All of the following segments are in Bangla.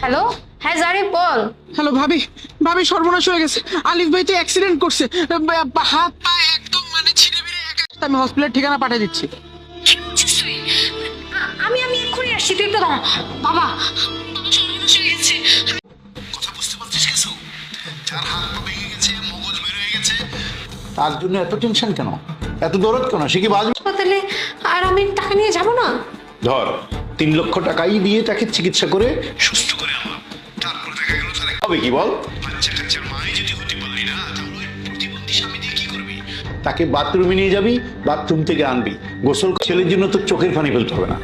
হ্যালো, হ্যাঁ জারিফ বল। হ্যালো ভাবি, ভাবি সর্বনাশ হয়ে গেছে। আলিফ ভাই তো অ্যাক্সিডেন্ট করছে, হাত পা একদম মানে ছিঁড়ে বেড়ে আমি হসপিটালের ঠিকানা পাঠিয়ে দিচ্ছি। কি বলছিস তুই? আমি এক্ষুনি আসছি, তুই একটু দাঁড়া। বাবা, সর্বনাশ হয়ে গেছে। কথা বুঝতে পারছিস কিছু? যার হাত পা ভেঙে গেছে, মগজ বের হয়ে গেছে, তার জন্য এত টেনশন কেন, এত দরদ কেন? সে কি বাঁচবে? হাসপাতালে আর আমি টাকা নিয়ে যাব না? ধর 3 লক্ষ টাকাই দিয়ে তাকে চিকিৎসা করে সুস্থ করে আনলাম, তারপর দেখা গেল তার হবে কি বল? বাচ্চা কাচ্চার মাই যদি হতে পারলি না, তাহলে ওই প্রতিবন্ধী স্বামী দিয়ে কি করবি? তাকে বাথরুমে নিয়ে যাবি, বাথরুম থেকে আনবি, গোসল। ছেলের জন্য তো চোখের পানি ফেলতে হবে না।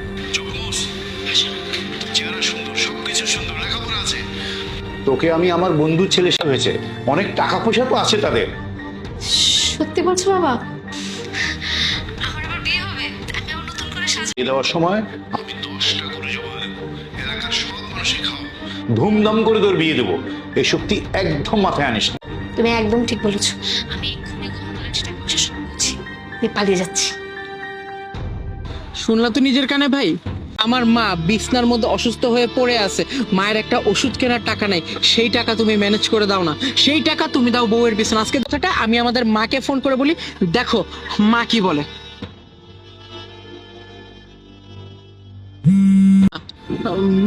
চেহারা সুন্দর, সবকিছু সুন্দর, লেখাপড়া আছে। তোকে আমি আমার বন্ধু ছেলে হয়েছে, অনেক টাকা পয়সা তো আছে তাদের। সত্যি বলছো বাবা? আমার আবার বিয়ে হবে, আমি আবার নতুন করে বিয়ে দেওয়ার সময় আমি 10টা গরু জমা দেবো, এলাকার সব মানুষই খাও, ধুমধাম করে তোর বিয়ে দেবো। এই শক্তি একদম মাথায় আনিস না। তুমি একদম ঠিক বলেছো। আমি এক্ষুনি গভর্নমেন্টের টাকা পয়সা সব করছি, আমি পালিয়ে যাচ্ছি। শুনলা তো নিজের কানে ভাই, আমার মা বিছনার মধ্যে অসুস্থ হয়ে পড়ে আছে, মায়ের একটা ওষুধ কেনার টাকা নাই, সেই টাকা তুমি ম্যানেজ করে দাও না, সেই টাকা তুমি দাও বউয়ের বিছনা। আজকে কথাটা আমি আমাদের মাকে ফোন করে বলি, দেখো মা কি বলে।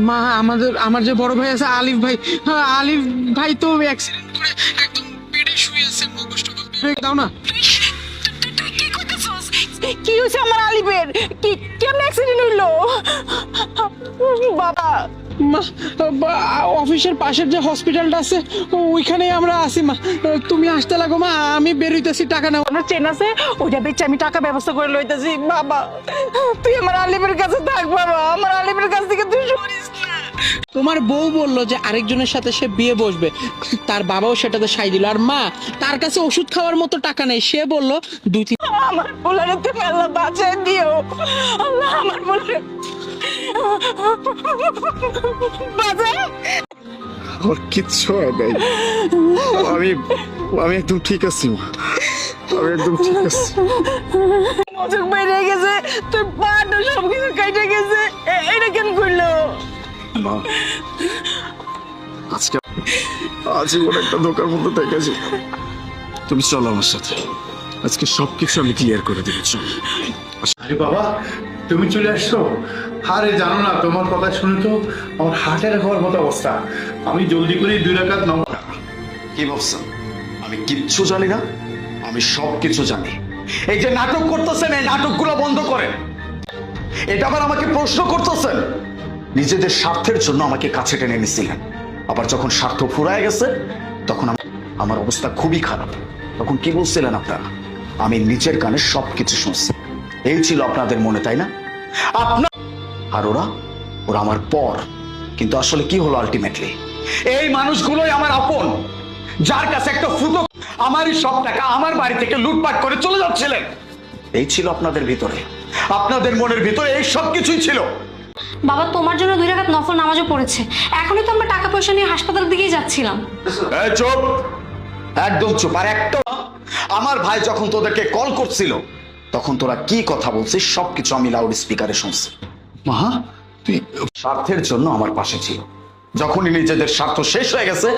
মা, আমার যে বড় ভাই আছে আলিফ ভাই, আলিফ ভাই তো অ্যাক্সিডেন্ট করে একদম বেডে শুয়ে আছে, মগজ টগজ বের হয়ে দাও না। কি হয়েছে আমার আলিফের? কি কেমন অ্যাক্সিডেন্ট হইলো বাবা? মা, অফিসের পাশের যে হসপিটালটা আছে ওইখানে আমরা আছি মা, তুমি আসতে লাগো মা, আমি বেরোইতেছি টাকা নাও। আমার চেন আছে, ওইটা বেচে আমি টাকা ব্যবস্থা করে লইতেছি। বাবা তুই আমার আলিফের কাছে থাক বাবা, আমার আলিফের কাছ থেকে তুই সরিস না। তোমার বউ বললো যে আরেকজনের সাথে সে বিয়ে বসবে, তার বাবাও সেটাতে সাই দিল। আর মা, তার কাছে ওষুধ খাওয়ার মতো টাকা নেই, সে বললো 2-3 আমার পোলারে তুমি আল্লাহ বাঁচায় দিও, আল্লাহ আমার পোলারে বাঁচায়। আমার কিচ্ছু হয় নাই, আমি আমি একদম ঠিক আছি মা, আমি একদম ঠিক আছি। মজক বেড়ে গেছে, তোর পাটা সবকিছু কেটে গেছে, এটা কেন করলো? মা, আজকে আজীবন একটা ধোকার মধ্যে থেকেছি। তুমি চলো আমার সাথে, আজকে সবকিছু আমি ক্লিয়ার করে দেবো। চলো। আরে বাবা, তুমি চলে আসছো? আরে জানো না, তোমার কথা শুনে তো আমার হার্টের হওয়ার মতো অবস্থা। আমি জলদি করে 2 রাকাত নামাজ। কি ভাবছেন আমি কিচ্ছু জানি না? আমি সবকিছু জানি। এই যে নাটক করতেছেন, এই নাটকগুলো বন্ধ করেন। এটা আবার আমাকে প্রশ্ন করতেছেন? নিজেদের স্বার্থের জন্য আমাকে কাছে টেনে নিছিলেন, আবার যখন স্বার্থ ফুরায় গেছে তখন আমার অবস্থা খুবই খারাপ। তখন কি বলছিলেন আপনারা? আমি নিজের কানে সবকিছু শুনছি। এই ছিল আপনাদের মনে, তাই না? আপনার আর ওরা ওরা আমার পর, কিন্তু আসলে কি হলো আলটিমেটলি? এই মানুষগুলোই আমার আপন, যার কাছে একটা ফুটো আমারই সব টাকা আমার বাড়ি থেকে লুটপাট করে চলে যাচ্ছিলেন। এই ছিল আপনাদের ভিতরে, আপনাদের মনের ভিতরে এই সব কিছুই ছিল। বাবা, তোমার জন্য 2 রাকাত নফল নামাজও পড়েছে, এখনই তো আমরা টাকা পয়সা নিয়ে হাসপাতালের দিকেই যাচ্ছিলাম। এই চুপ, একদম চুপ। আর একটা, আমার ভাই যখন তোদেরকে কল করছিল তখন তোরা কি কথা বলছিস সবকিছু আমি লাউড স্পিকারে শুনছি। মা, তুই স্বার্থের জন্য আমার পাশে ছিল, যখনই নিজেদের স্বার্থ শেষ হয়ে গেছে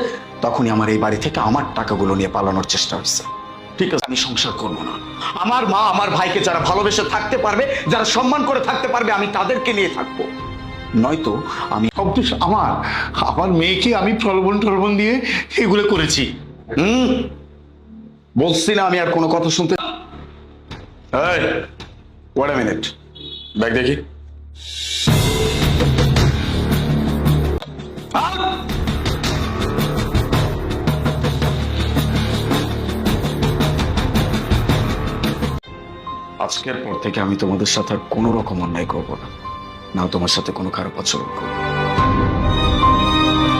তখনই আমার এই বাড়ি থেকে আমার টাকাগুলো নিয়ে পালানোর চেষ্টা হচ্ছে। ঠিক আছে, আমি সংসার করব না। আমার মা আমার ভাইকে যারা ভালোবেসে থাকতে পারবে, যারা সম্মান করে থাকতে পারবে, আমি তাদেরকে নিয়ে থাকবো। নয়তো আমি সব দোষ আমার। আমার মেয়েকে আমি প্রলোভন দিয়ে এগুলো করেছি। বলছি না আমি আর কোনো কথা শুনতে। এই, ওয়েট আ মিনিট, ব্যাগ দেখি। আজকের পর থেকে আমি তোমাদের সাথে আর কোনো রকম অন্যায় করবো না, না তোমার সাথে কোনো খারাপ আচরণ করবো।